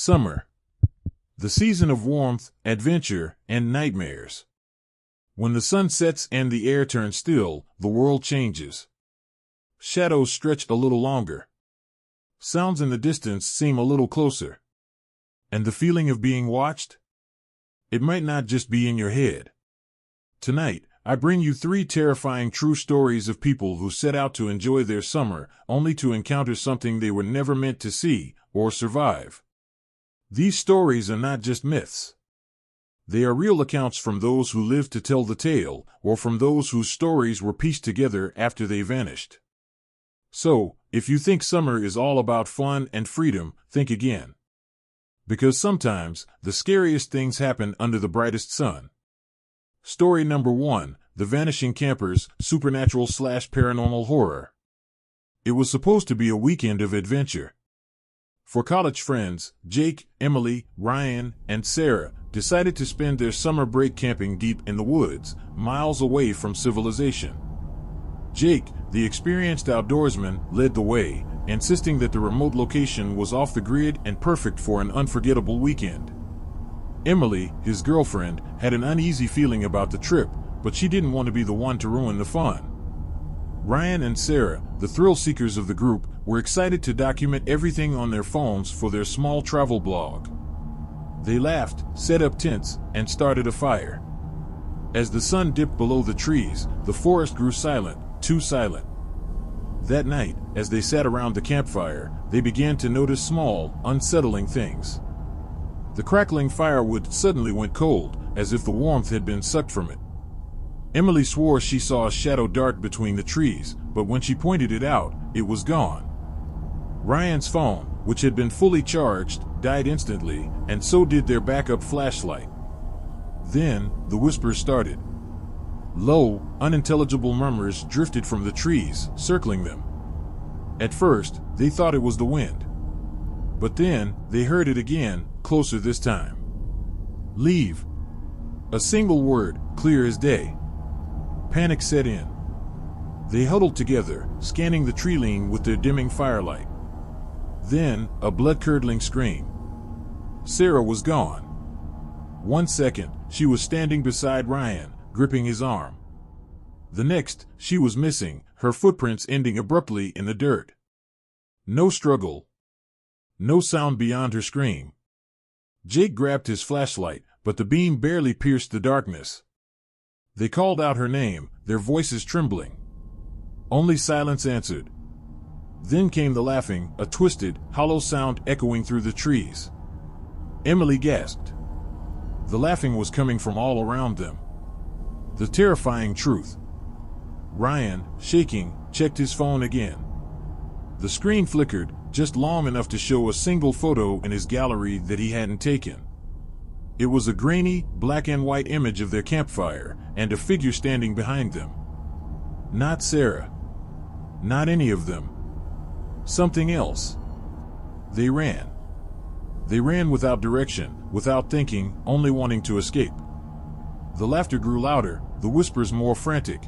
Summer. The season of warmth, adventure, and nightmares. When the sun sets and the air turns still, the world changes. Shadows stretch a little longer. Sounds in the distance seem a little closer. And the feeling of being watched? It might not just be in your head. Tonight, I bring you 3 terrifying true stories of people who set out to enjoy their summer, only to encounter something they were never meant to see or survive. These stories are not just myths. They are real accounts from those who lived to tell the tale, or from those whose stories were pieced together after they vanished. So, if you think summer is all about fun and freedom, think again. Because sometimes, the scariest things happen under the brightest sun. Story number 1, The Vanishing Campers, Supernatural/Paranormal Horror. It was supposed to be a weekend of adventure. For college friends, Jake, Emily, Ryan, and Sarah decided to spend their summer break camping deep in the woods, miles away from civilization. Jake, the experienced outdoorsman, led the way, insisting that the remote location was off the grid and perfect for an unforgettable weekend. Emily, his girlfriend, had an uneasy feeling about the trip, but she didn't want to be the one to ruin the fun. Ryan and Sarah, the thrill seekers of the group, were excited to document everything on their phones for their small travel blog. They laughed, set up tents, and started a fire. As the sun dipped below the trees, the forest grew silent, too silent. That night, as they sat around the campfire, they began to notice small, unsettling things. The crackling firewood suddenly went cold, as if the warmth had been sucked from it. Emily swore she saw a shadow dart between the trees, but when she pointed it out, it was gone. Ryan's phone, which had been fully charged, died instantly, and so did their backup flashlight. Then, the whispers started. Low, unintelligible murmurs drifted from the trees, circling them. At first, they thought it was the wind. But then, they heard it again, closer this time. Leave. A single word, clear as day. Panic set in. They huddled together, scanning the tree line with their dimming firelight. Then, a blood-curdling scream. Sarah was gone. 1 second, she was standing beside Ryan, gripping his arm. The next, she was missing, her footprints ending abruptly in the dirt. No struggle. No sound beyond her scream. Jake grabbed his flashlight, but the beam barely pierced the darkness. They called out her name, their voices trembling. Only silence answered. Then came the laughing, a twisted, hollow sound echoing through the trees. Emily gasped. The laughing was coming from all around them. The terrifying truth. Ryan, shaking, checked his phone again. The screen flickered, just long enough to show a single photo in his gallery that he hadn't taken. It was a grainy, black and white image of their campfire, and a figure standing behind them. Not Sarah. Not any of them. Something else. They ran. They ran without direction, without thinking, only wanting to escape. The laughter grew louder, the whispers more frantic.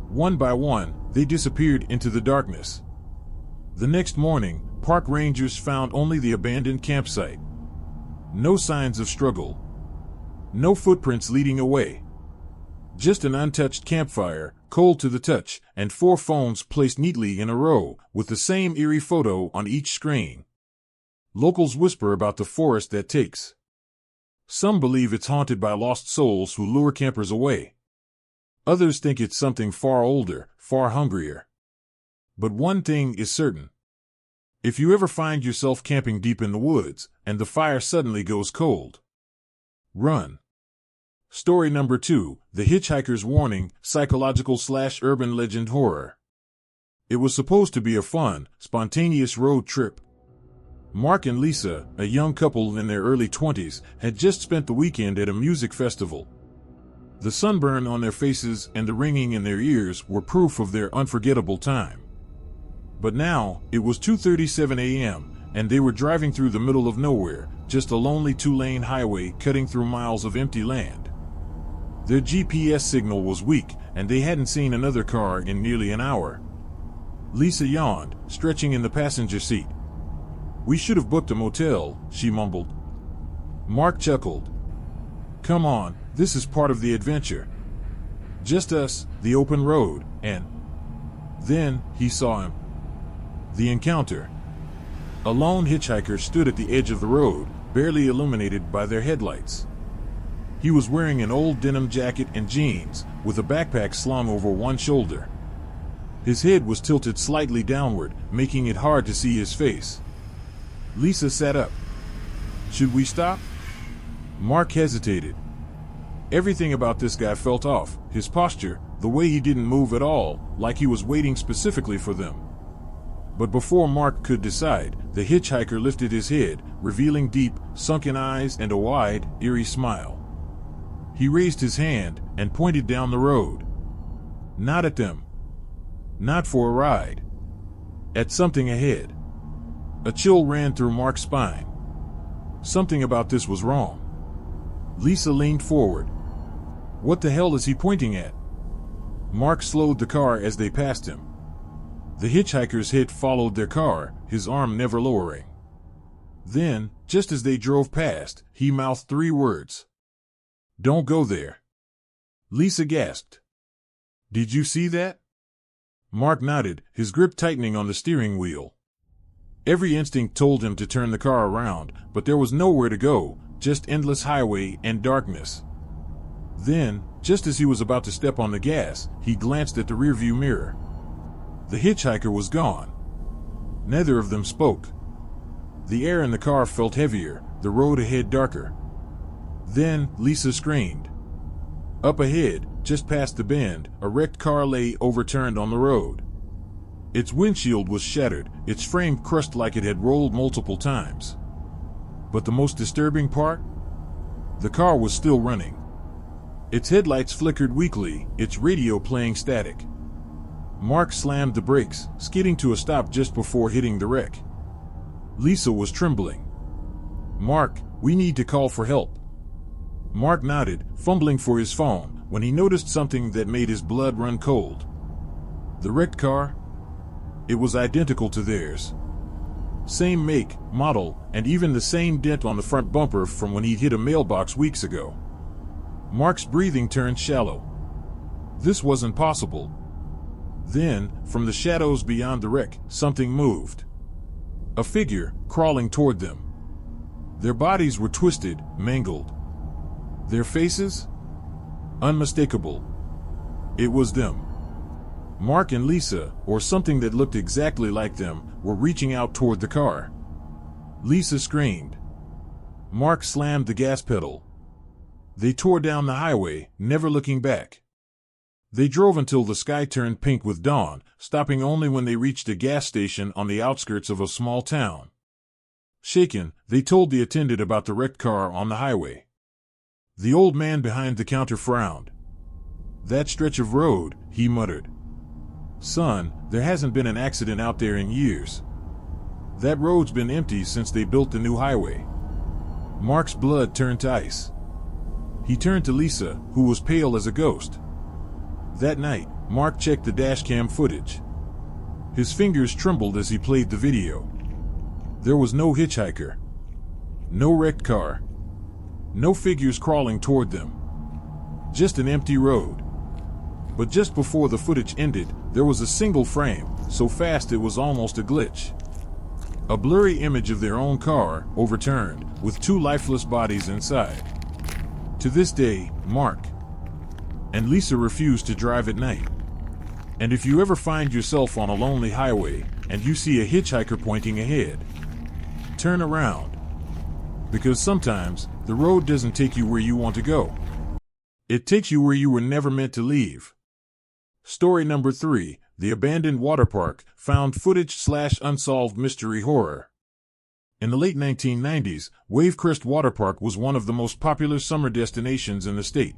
One by one, they disappeared into the darkness. The next morning, park rangers found only the abandoned campsite. No signs of struggle. No footprints leading away. Just an untouched campfire, cold to the touch, and 4 phones placed neatly in a row, with the same eerie photo on each screen. Locals whisper about the forest that takes. Some believe it's haunted by lost souls who lure campers away. Others think it's something far older, far hungrier. But one thing is certain. If you ever find yourself camping deep in the woods, and the fire suddenly goes cold, run. Story number 2, The Hitchhiker's Warning, Psychological/Urban Legend Horror. It was supposed to be a fun, spontaneous road trip. Mark and Lisa, a young couple in their early 20s, had just spent the weekend at a music festival. The sunburn on their faces and the ringing in their ears were proof of their unforgettable time. But now, it was 2:37 a.m., and they were driving through the middle of nowhere, just a lonely 2-lane highway cutting through miles of empty land. Their GPS signal was weak, and they hadn't seen another car in nearly an hour. Lisa yawned, stretching in the passenger seat. We should have booked a motel, she mumbled. Mark chuckled. Come on, this is part of the adventure. Just us, the open road, and... Then, he saw him. The encounter. A lone hitchhiker stood at the edge of the road, barely illuminated by their headlights. He was wearing an old denim jacket and jeans, with a backpack slung over one shoulder. His head was tilted slightly downward, making it hard to see his face. Lisa sat up. Should we stop? Mark hesitated. Everything about this guy felt off, his posture, the way he didn't move at all, like he was waiting specifically for them. But before Mark could decide, the hitchhiker lifted his head, revealing deep, sunken eyes and a wide, eerie smile. He raised his hand and pointed down the road. Not at them. Not for a ride. At something ahead. A chill ran through Mark's spine. Something about this was wrong. Lisa leaned forward. What the hell is he pointing at? Mark slowed the car as they passed him. The hitchhiker's head followed their car, his arm never lowering. Then, just as they drove past, he mouthed 3 words. Don't go there. Lisa gasped. Did you see that? Mark nodded, his grip tightening on the steering wheel. Every instinct told him to turn the car around, but there was nowhere to go, just endless highway and darkness. Then, just as he was about to step on the gas, he glanced at the rearview mirror. The hitchhiker was gone. Neither of them spoke. The air in the car felt heavier, the road ahead darker. Then, Lisa screamed. Up ahead, just past the bend, a wrecked car lay overturned on the road. Its windshield was shattered, its frame crushed like it had rolled multiple times. But the most disturbing part? The car was still running. Its headlights flickered weakly, its radio playing static. Mark slammed the brakes, skidding to a stop just before hitting the wreck. Lisa was trembling. Mark, we need to call for help. Mark nodded, fumbling for his phone, when he noticed something that made his blood run cold. The wrecked car? It was identical to theirs. Same make, model, and even the same dent on the front bumper from when he'd hit a mailbox weeks ago. Mark's breathing turned shallow. This wasn't possible. Then, from the shadows beyond the wreck, something moved. A figure, crawling toward them. Their bodies were twisted, mangled. Their faces? Unmistakable. It was them. Mark and Lisa, or something that looked exactly like them, were reaching out toward the car. Lisa screamed. Mark slammed the gas pedal. They tore down the highway, never looking back. They drove until the sky turned pink with dawn, stopping only when they reached a gas station on the outskirts of a small town. Shaken, they told the attendant about the wrecked car on the highway. The old man behind the counter frowned. That stretch of road, he muttered. Son, there hasn't been an accident out there in years. That road's been empty since they built the new highway. Mark's blood turned to ice. He turned to Lisa, who was pale as a ghost. That night, Mark checked the dashcam footage. His fingers trembled as he played the video. There was no hitchhiker. No wrecked car. No figures crawling toward them. Just an empty road. But just before the footage ended, there was a single frame, so fast it was almost a glitch. A blurry image of their own car, overturned, with 2 lifeless bodies inside. To this day, Mark and Lisa refuse to drive at night. And if you ever find yourself on a lonely highway, and you see a hitchhiker pointing ahead, turn around. Because sometimes, the road doesn't take you where you want to go. It takes you where you were never meant to leave. Story number 3, The Abandoned Water Park, Found Footage/Unsolved Mystery Horror. In the late 1990s, Wavecrest Water Park was one of the most popular summer destinations in the state.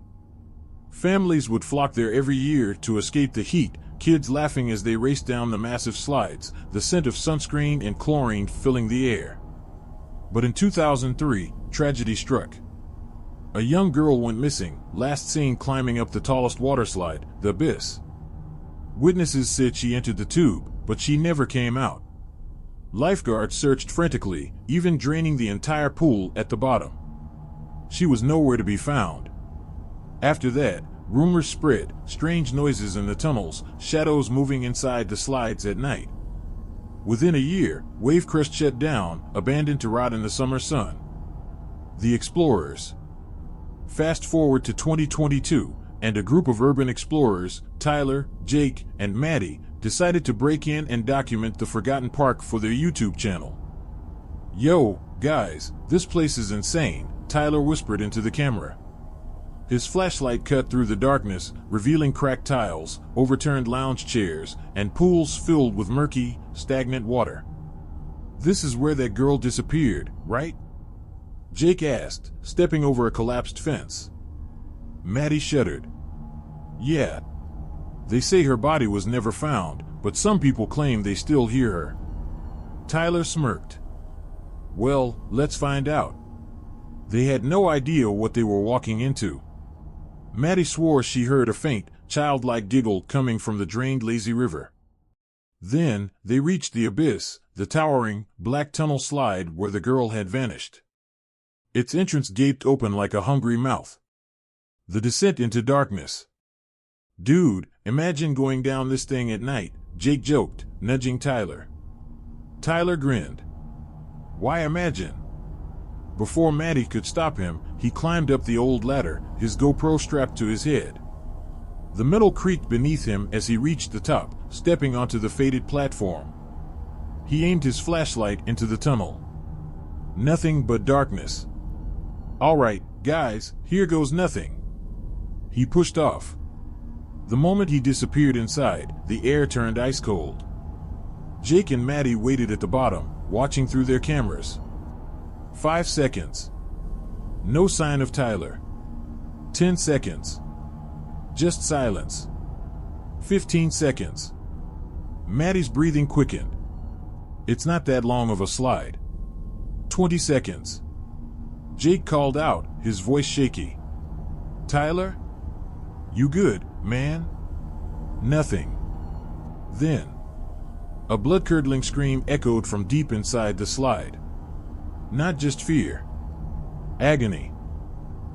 Families would flock there every year to escape the heat, kids laughing as they raced down the massive slides, the scent of sunscreen and chlorine filling the air. But in 2003, tragedy struck. A young girl went missing, last seen climbing up the tallest water slide, the Abyss. Witnesses said she entered the tube, but she never came out. Lifeguards searched frantically, even draining the entire pool at the bottom. She was nowhere to be found. After that, rumors spread, strange noises in the tunnels, shadows moving inside the slides at night. Within a year, Wavecrest shut down, abandoned to rot in the summer sun. The explorers. Fast forward to 2022, and a group of urban explorers, Tyler, Jake, and Maddie, decided to break in and document the forgotten park for their YouTube channel. "Yo, guys, this place is insane," Tyler whispered into the camera. His flashlight cut through the darkness, revealing cracked tiles, overturned lounge chairs, and pools filled with murky, stagnant water. "This is where that girl disappeared, right?" Jake asked, stepping over a collapsed fence. Maddie shuddered. "Yeah. They say her body was never found, but some people claim they still hear her." Tyler smirked. "Well, let's find out." They had no idea what they were walking into. Maddie swore she heard a faint, childlike giggle coming from the drained lazy river. Then, they reached the abyss, the towering, black tunnel slide where the girl had vanished. Its entrance gaped open like a hungry mouth. The descent into darkness. "Dude, imagine going down this thing at night," Jake joked, nudging Tyler. Tyler grinned. "Why imagine?" Before Maddie could stop him, he climbed up the old ladder, his GoPro strapped to his head. The metal creaked beneath him as he reached the top, stepping onto the faded platform. He aimed his flashlight into the tunnel. Nothing but darkness. "All right, guys, here goes nothing." He pushed off. The moment he disappeared inside, the air turned ice cold. Jake and Maddie waited at the bottom, watching through their cameras. 5 seconds. No sign of Tyler. 10 seconds. Just silence. 15 seconds. Maddie's breathing quickened. It's not that long of a slide. 20 seconds. Jake called out, his voice shaky. "Tyler? You good, man?" Nothing. Then, a blood-curdling scream echoed from deep inside the slide. Not just fear. Agony.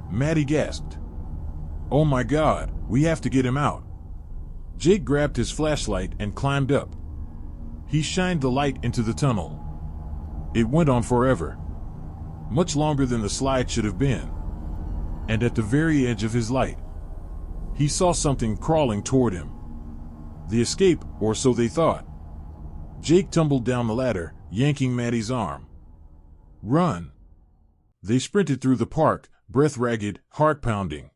Maddie gasped. "Oh my God, we have to get him out." Jake grabbed his flashlight and climbed up. He shined the light into the tunnel. It went on forever. Much longer than the slide should have been. And at the very edge of his light, he saw something crawling toward him. The escape, or so they thought. Jake tumbled down the ladder, yanking Maddie's arm. "Run!" They sprinted through the park, breath ragged, heart pounding.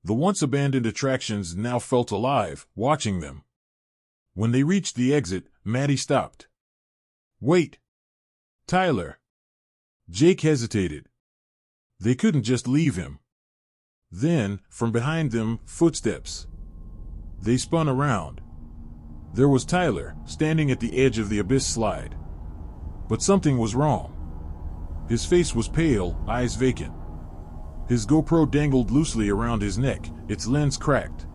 The once abandoned attractions now felt alive, watching them. When they reached the exit, Maddie stopped. "Wait! Tyler!" Jake hesitated. They couldn't just leave him. Then, from behind them, footsteps. They spun around. There was Tyler, standing at the edge of the abyss slide. But something was wrong. His face was pale, eyes vacant. His GoPro dangled loosely around his neck, its lens cracked.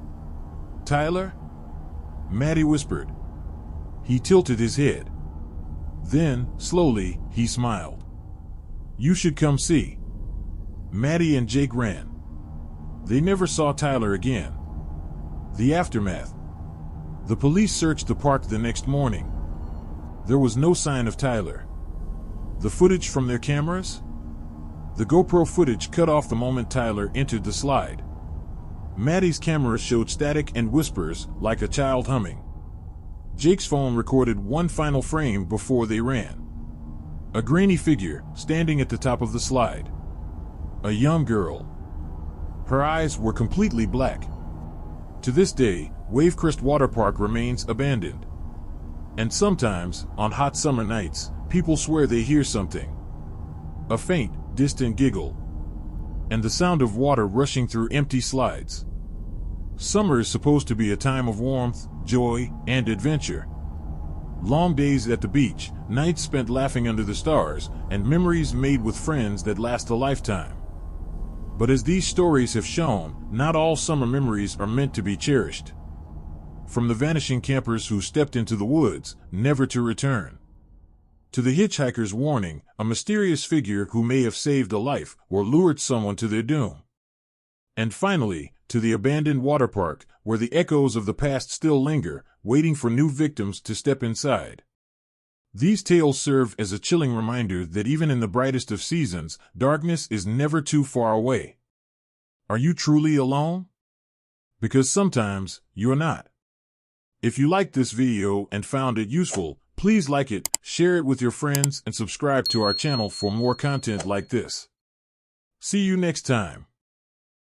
"Tyler?" Maddie whispered. He tilted his head. Then, slowly, he smiled. "You should come see." Maddie and Jake ran. They never saw Tyler again. The aftermath. The police searched the park the next morning. There was no sign of Tyler. The footage from their cameras? The GoPro footage cut off the moment Tyler entered the slide. Maddie's camera showed static and whispers, like a child humming. Jake's phone recorded one final frame before they ran. A grainy figure, standing at the top of the slide. A young girl. Her eyes were completely black. To this day, Wavecrest Water Park remains abandoned. And sometimes, on hot summer nights, people swear they hear something. A faint, distant giggle. And the sound of water rushing through empty slides. Summer is supposed to be a time of warmth, joy, and adventure. Long days at the beach, nights spent laughing under the stars, and memories made with friends that last a lifetime. But as these stories have shown, not all summer memories are meant to be cherished. From the vanishing campers who stepped into the woods, never to return. to the hitchhiker's warning, a mysterious figure who may have saved a life or lured someone to their doom. And finally, to the abandoned water park, where the echoes of the past still linger, waiting for new victims to step inside. These tales serve as a chilling reminder that even in the brightest of seasons, darkness is never too far away. Are you truly alone? Because sometimes, you're not. If you liked this video and found it useful, please like it, share it with your friends, and subscribe to our channel for more content like this. See you next time.